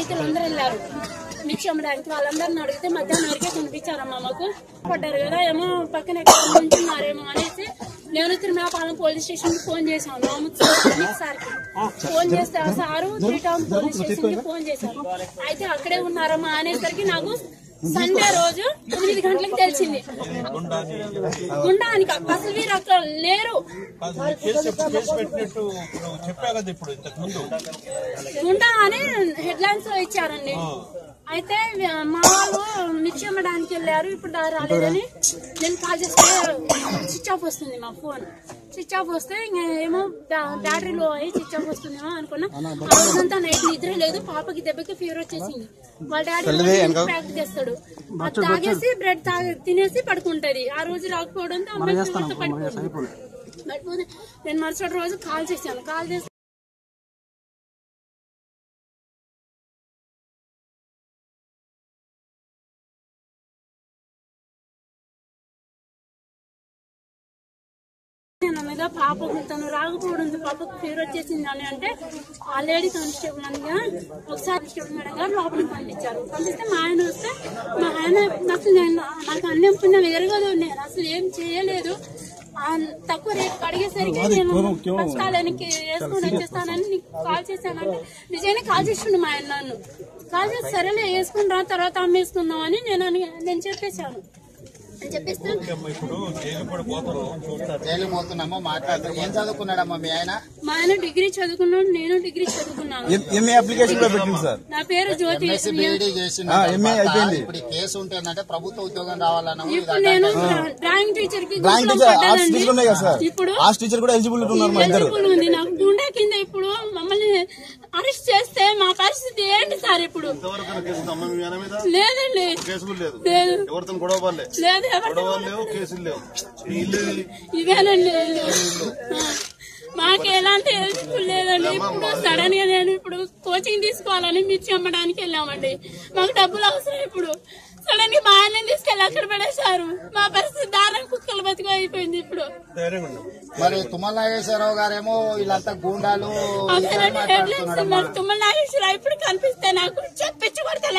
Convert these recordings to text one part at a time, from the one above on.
రైతులందరూ వెళ్ళారు మిర్చి అమ్మడానికి. వాళ్ళందరిని అడిగితే మధ్యాహ్నం వరకే కనిపించారమ్మా మాకు. పడ్డారు కదా ఏమో పక్కన ఎక్కడ ఉంటున్నారేమో అనేసి నేను తిరుమలపాలెం పోలీస్ స్టేషన్ కి ఫోన్ చేశాను. సార్కి ఫోన్ చేస్తే ఆ సారు 3 టౌన్ పోలీస్ స్టేషన్ కి ఫోన్ చేశారు. అయితే అక్కడే ఉన్నారమ్మా అనేసరికి నాకు సండే రోజు 9 గంటలకు తెలిసింది. గుండానికి అసలు వీరు అక్కడ లేరు. గుండా అని హెడ్ లైన్స్ లో ఇచ్చారండి. అయితే మా వాళ్ళు మిర్చి అమ్మడానికి వెళ్ళారు. ఇప్పుడు రాలేదని నేను కాల్ చేస్తే స్విచ్ ఆఫ్ వస్తుంది. మా ఫోన్ స్విచ్ ఆఫ్ వస్తే ఏమో బ్యాటరీ లో అయ్యి స్విచ్ ఆఫ్ వస్తుందేమో అనుకున్నా. ఆ రోజంతా నైట్ నిద్ర లేదు. పాపకి దెబ్బకి ఫీవర్ వచ్చేసింది. వాళ్ళ డాడీ ప్యాక్ చేస్తాడు. అది తాగేసి బ్రెడ్ తినేసి పడుకుంటది. ఆ రోజు రాకపోవడంతో అమ్మాయి పడిపోతే నేను మరుసటి రోజు కాల్ చేశాను. కాల్ చేసి మీద పాపకు తను రాకపోవడంతో పాపకు ఫీవర్ వచ్చేసింది అని అంటే ఆ లేడీ కానిస్టేబుల్ అనగా ఒకసారి కానిస్టేబుల్ మేడం గారు లోపలికి పంపించారు. పంపిస్తే మా ఆయన వస్తే మా ఆయన అసలు నాకు అన్నం పుణ్యం ఎరగదు, నేను అసలు ఏం చేయలేదు, తక్కువ రేపు అడిగేసరికి నేను బస్తాలు వెనక్కి వేసుకొని వచ్చేస్తానని నీకు కాల్ చేశానంటే నిజంగా కాల్ చేసిండు మా ఆయన. నన్ను కాల్ చేసి సరేలే వేసుకుని రా తర్వాత అమ్మేసుకుందాం అని నేను చెప్పేశాను. చెప్పేస్తే మా ఆయన డిగ్రీ చదువుకున్నాడు, నేను డిగ్రీ చదువుకున్నాను. నా పేరు జ్యోతి. ఇప్పుడు నేను డ్రాయింగ్ టీచర్ కి ఇప్పుడు ఎలిజిబుల్ ఉంది. నాకు గుండె కింద ఇప్పుడు మమ్మల్ని అరెస్ట్ చేస్తే మా పరిస్థితి ఏంటి సార్? ఇప్పుడు లేదండి, ఇవేనండి మాకు ఎలాంటి ఎలిజిబుల్ లేదండి. ఇప్పుడు సడన్ గా నేను ఇప్పుడు కోచింగ్ తీసుకోవాలని మిర్చి అమ్మడానికి వెళ్ళామండి. మాకు డబ్బులు అవసరం. ఇప్పుడు సడన్ గా మా ఆయన తీసుకెళ్లి అక్కడ పడేశారు. మా పరిస్థితి దారుణం కుక్కలు బతుకు అయిపోయింది. ఇప్పుడు మరి తుమ్మల నాగేశ్వరరావు గారేమో వీళ్ళంతా గూండాలు తుమ్మల నాగేశ్వరరావు ఇప్పుడు కనిపిస్తే నాకు చెప్పించి కొడతాను.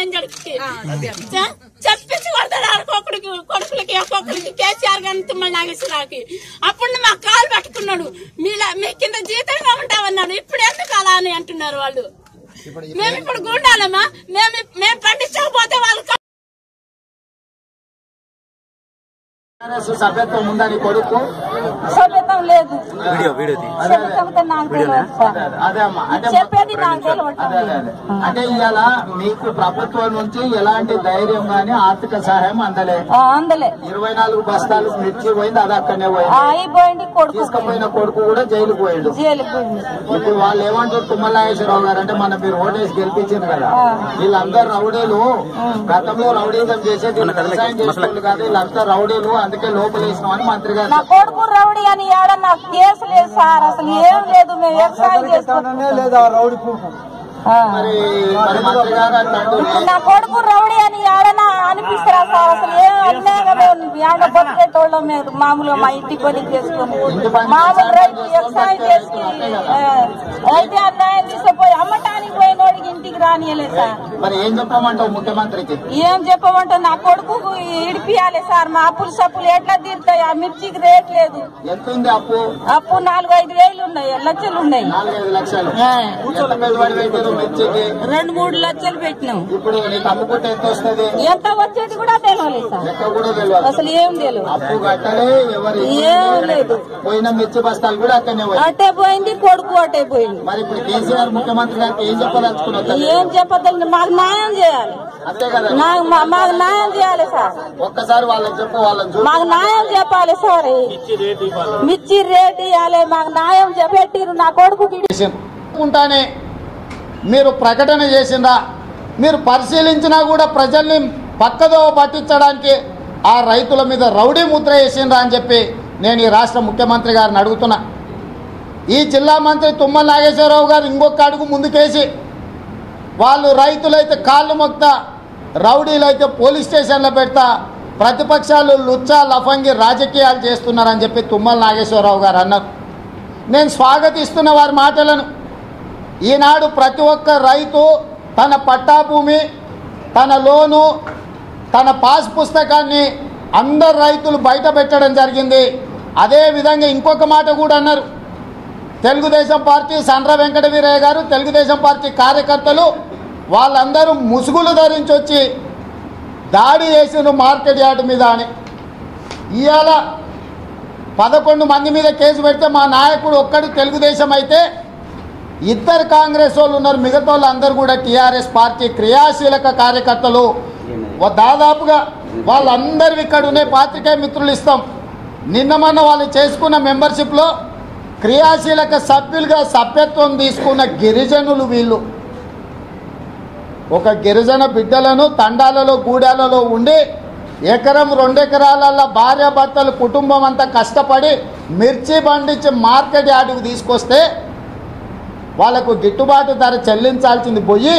చెప్పించి కొడతాడు కొడుకులకి ఒక్కొక్కరికి. కేసీఆర్ గారిని తుమ్మల నాగేశ్వరరావుకి అప్పుడు మా కాలు పట్టుకున్నాడు. మీ కింద జీతంగా ఉంటామన్నాడు. ఇప్పుడు ఎందుకు అలా అని అంటున్నారు వాళ్ళు. మేము ఇప్పుడు గూండాలమ్మా, మేము పండించకపోతే వాళ్ళు సభ్యత్వం ఉందని కొడుకు సభ్యత్వం లేదు. అదే అమ్మా అంటే ఇవాళ మీకు ప్రభుత్వం నుంచి ఎలాంటి ధైర్యం గానీ ఆర్థిక సహాయం అందలేదు. 24 బస్తాలు మిర్చి పోయింది, అది అక్కడనే పోయింది. తీసుకుపోయిన కొడుకు కూడా జైలుకు పోయిండు. ఇప్పుడు వాళ్ళు ఏమంటారు తుమ్మల నాగేశ్వరరావు గారు అంటే మన మీరు ఓటేసి గెలిపించారు కదా, వీళ్ళందరూ రౌడీలు, గతంలో రౌడీజం చేసేది వ్యవసాయం చేసుకోవాలి కాదు, వీళ్ళంతా రౌడీలు, అందుకే లోపలేసినాం అని మంత్రి గారు. నా కొడుకు రౌడీ అని ఏడన్నా కేసు లేదు సార్, అసలు ఏం లేదు. మేము వ్యవసాయం చేసుకుంటానే లేదా రౌడీ మరి మంత్రి గారు నా కొడుకు రౌడీ అని ఏడన్నా అనిపిస్తారా సార్? అసలు ఏం అన్యాయంగా మేము బతికేటోళ్ళం. మేము మామూలుగా మా ఇంటి పని చేసుకుని మామూలు రైతు వ్యవసాయం చేసి అయితే అన్యాయం తీసుకుపోయి అమ్మటానికి పోయినోడికి ఇంటికి రానియలేదు సార్. మరి ఏం చెప్పమంటావు ముఖ్యమంత్రికి? ఏం చెప్పమంటే నా కొడుకు ఇడిపియాలి సార్. మా అప్పులు సప్పులు ఎట్లా తీరుతాయి? ఆ మిర్చికి రేట్ లేదు. ఎంత ఉంది అప్పు? అప్పు 4-5 వేలు ఉన్నాయి, లక్షలు ఉన్నాయి. 4-5 లక్షలు. 2-3 లక్షలు పెట్టినాం. ఇప్పుడు నీకు అమ్ముకుంటే ఎంత వస్తుంది? ఎంత వచ్చేది కూడా తెలియలేదు సార్. అసలు ఏం తెలియదు. అప్పు కట్టలే, ఎవరు ఏం లేదు. పోయిన మిర్చి బస్తాలు కూడా అక్కడనే అట్టే పోయింది, కొడుకు అట్టే పోయింది. మరి ఇప్పుడు కేసీఆర్ ముఖ్యమంత్రి గారికి ఏం చెప్పదలుచుకున్నారు? ఏం చెప్పదలు మాకు న్యాయం చేయాలి. అంతే కదా, మాకు న్యాయం చేయాలి సార్. ఒక్కసారి వాళ్ళకి చెప్పు, వాళ్ళని మాకు న్యాయం చెప్పాలి సార్. మిర్చి రేట్ ఇవ్వాలి, మాకు న్యాయం చెప్పెట్టిరు. నా కొడుకు ఉంటానే మీరు ప్రకటన చేసిందా? మీరు పరిశీలించినా కూడా ప్రజల్ని పక్కదో పట్టించడానికి ఆ రైతుల మీద రౌడీ ముద్ర వేసిండ్రా అని చెప్పి నేను ఈ రాష్ట్ర ముఖ్యమంత్రి గారిని అడుగుతున్నా. ఈ జిల్లా మంత్రి తుమ్మల నాగేశ్వరరావు గారు ఇంకొక అడుగు ముందుకేసి వాళ్ళు రైతులైతే కాళ్ళు మొక్తా, రౌడీలైతే పోలీస్ స్టేషన్లో పెడతా, ప్రతిపక్షాలు లుచ్చా లఫంగి రాజకీయాలు చేస్తున్నారని చెప్పి తుమ్మల నాగేశ్వరరావు గారు అన్నారు. నేను స్వాగతిస్తున్న వారి మాటలను. ఈనాడు ప్రతి ఒక్క రైతు తన పట్టా భూమి, తన లోను, తన పాస్ పుస్తకాన్ని అందరు రైతులు బయట పెట్టడం జరిగింది. అదేవిధంగా ఇంకొక మాట కూడా అన్నారు. తెలుగుదేశం పార్టీ సండ్ర వెంకట వీరయ్య గారు, తెలుగుదేశం పార్టీ కార్యకర్తలు వాళ్ళందరూ ముసుగులు ధరించి వచ్చి దాడి చేసిన మార్కెట్ యార్డ్ మీద అని. ఇవాళ 11 మంది మీద కేసు పెడితే మా నాయకుడు ఒక్కడు తెలుగుదేశం అయితే 2 కాంగ్రెస్ వాళ్ళు ఉన్నారు. మిగతా వాళ్ళందరూ కూడా టీఆర్ఎస్ పార్టీ క్రియాశీలక కార్యకర్తలు. దాదాపుగా వాళ్ళందరూ ఇక్కడ ఉండే పాత్రికేయ మిత్రులు ఇస్తాం. నిన్న మొన్న వాళ్ళు చేసుకున్న మెంబర్షిప్లో క్రియాశీలక సభ్యులుగా సభ్యత్వం తీసుకున్న గిరిజనులు వీళ్ళు. ఒక గిరిజన బిడ్డలను తండాలలో గూడాలలో ఉండి ఎకరం 2 ఎకరాల భార్యాభర్తలు కుటుంబం అంతా కష్టపడి మిర్చి పండించి మార్కెట్ యార్డుకు తీసుకొస్తే వాళ్ళకు గిట్టుబాటు ధర చెల్లించాల్సింది పోయి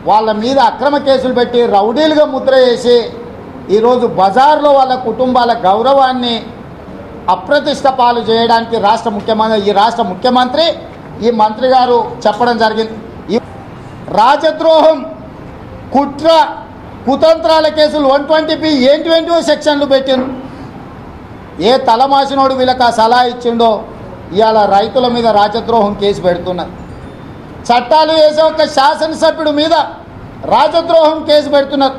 వాళ్ళ మీద అక్రమ కేసులు పెట్టి రౌడీలుగా ముద్ర వేసి ఈరోజు బజార్లో వాళ్ళ కుటుంబాల గౌరవాన్ని అప్రతిష్ట పాలు చేయడానికి ఈ రాష్ట్ర ముఖ్యమంత్రి ఈ మంత్రి గారు చెప్పడం జరిగింది. ఈ రాజద్రోహం, కుట్ర, కుతంత్రాల కేసులు 120B ఏంటివో సెక్షన్లు పెట్టిండు. ఏ తలమాసినోడు వీళ్ళకి ఆ సలహా ఇచ్చిండో ఇవాళ రైతుల మీద రాజద్రోహం కేసు పెడుతున్నారు. చట్టాలు వేసే ఒక శాసనసభ్యుడి మీద రాజద్రోహం కేసు పెడుతున్నారు.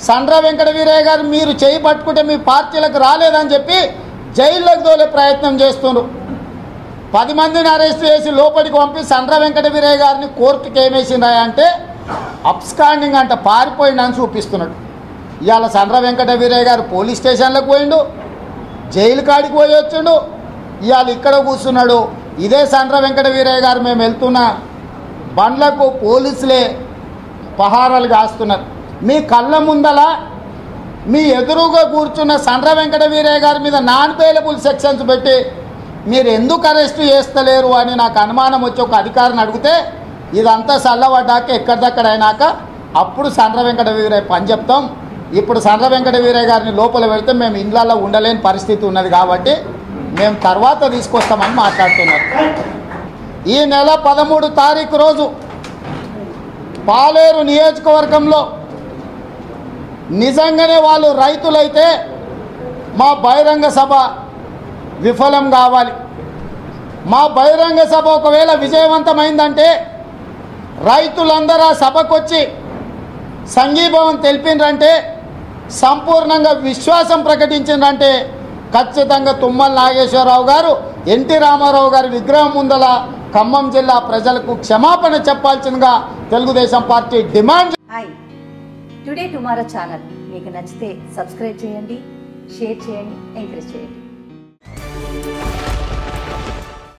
సండ్ర వెంకట వీరయ్య గారు మీరు చేయి పట్టుకుంటే మీ పార్టీలకు రాలేదని చెప్పి జైల్లోకి తోలే ప్రయత్నం చేస్తున్నారు. 10 మందిని అరెస్ట్ చేసి లోపలికి పంపి సండ్ర వెంకట వీరయ్య గారిని కోర్టుకి ఏమేసిందా అంటే అబ్స్కాండింగ్ అంట, పారిపోయిందని చూపిస్తున్నాడు. ఇవాళ సండ్ర వెంకట వీరయ్య గారు పోలీస్ స్టేషన్లకు పోయిండు, జైలు కాడికి పోయి వచ్చిండు, ఇవాళ ఇక్కడ కూర్చున్నాడు. ఇదే సండ్ర వెంకట వీరయ్య గారు మేము వెళ్తున్న బండ్లకు పోలీసులే పహారాలు కాస్తున్నారు. మీ కళ్ళ ముందల మీ ఎదురుగా కూర్చున్న సండ్ర వెంకట వీరయ్య గారి మీద నాన్ బెయిలబుల్ సెక్షన్స్ పెట్టి మీరు ఎందుకు అరెస్టు చేస్తలేరు అని నాకు అనుమానం వచ్చి ఒక అధికారిని అడిగితే ఇదంతా చల్లబడ్డాక ఎక్కడిదక్కడ అయినాక అప్పుడు సండ్ర వెంకట వీరయ్య పని చెప్తాం. ఇప్పుడు సండ్ర వెంకట వీరయ్య గారిని లోపల పెడితే మేము ఇండ్లలో ఉండలేని పరిస్థితి ఉన్నది కాబట్టి మేము తర్వాత తీసుకొస్తామని మాట్లాడుతున్నారు. ఈ నెల 13 తారీఖు రోజు పాలేరు నియోజకవర్గంలో నిజంగానే వాళ్ళు రైతులైతే మా బహిరంగ సభ విఫలం కావాలి. మా బహిరంగ సభ ఒకవేళ విజయవంతమైందంటే రైతులందరూ ఆ సభకు వచ్చి సంఘీభావం తెలిపినరంటే, సంపూర్ణంగా విశ్వాసం ప్రకటించిందంటే ఖచ్చితంగా తుమ్మల నాగేశ్వరరావు గారు ఎన్టీ రామారావు గారి విగ్రహం ముందల ఖమ్మం జిల్లా ప్రజలకు క్షమాపణ చెప్పాల్సిందిగా Telugu Desam party demand. Hi, today tomorrow channel మీకు నచ్చితే సబ్స్క్రైబ్ చేయండి, షేర్ చేయండి, ఎంకరేజ్ చేయండి.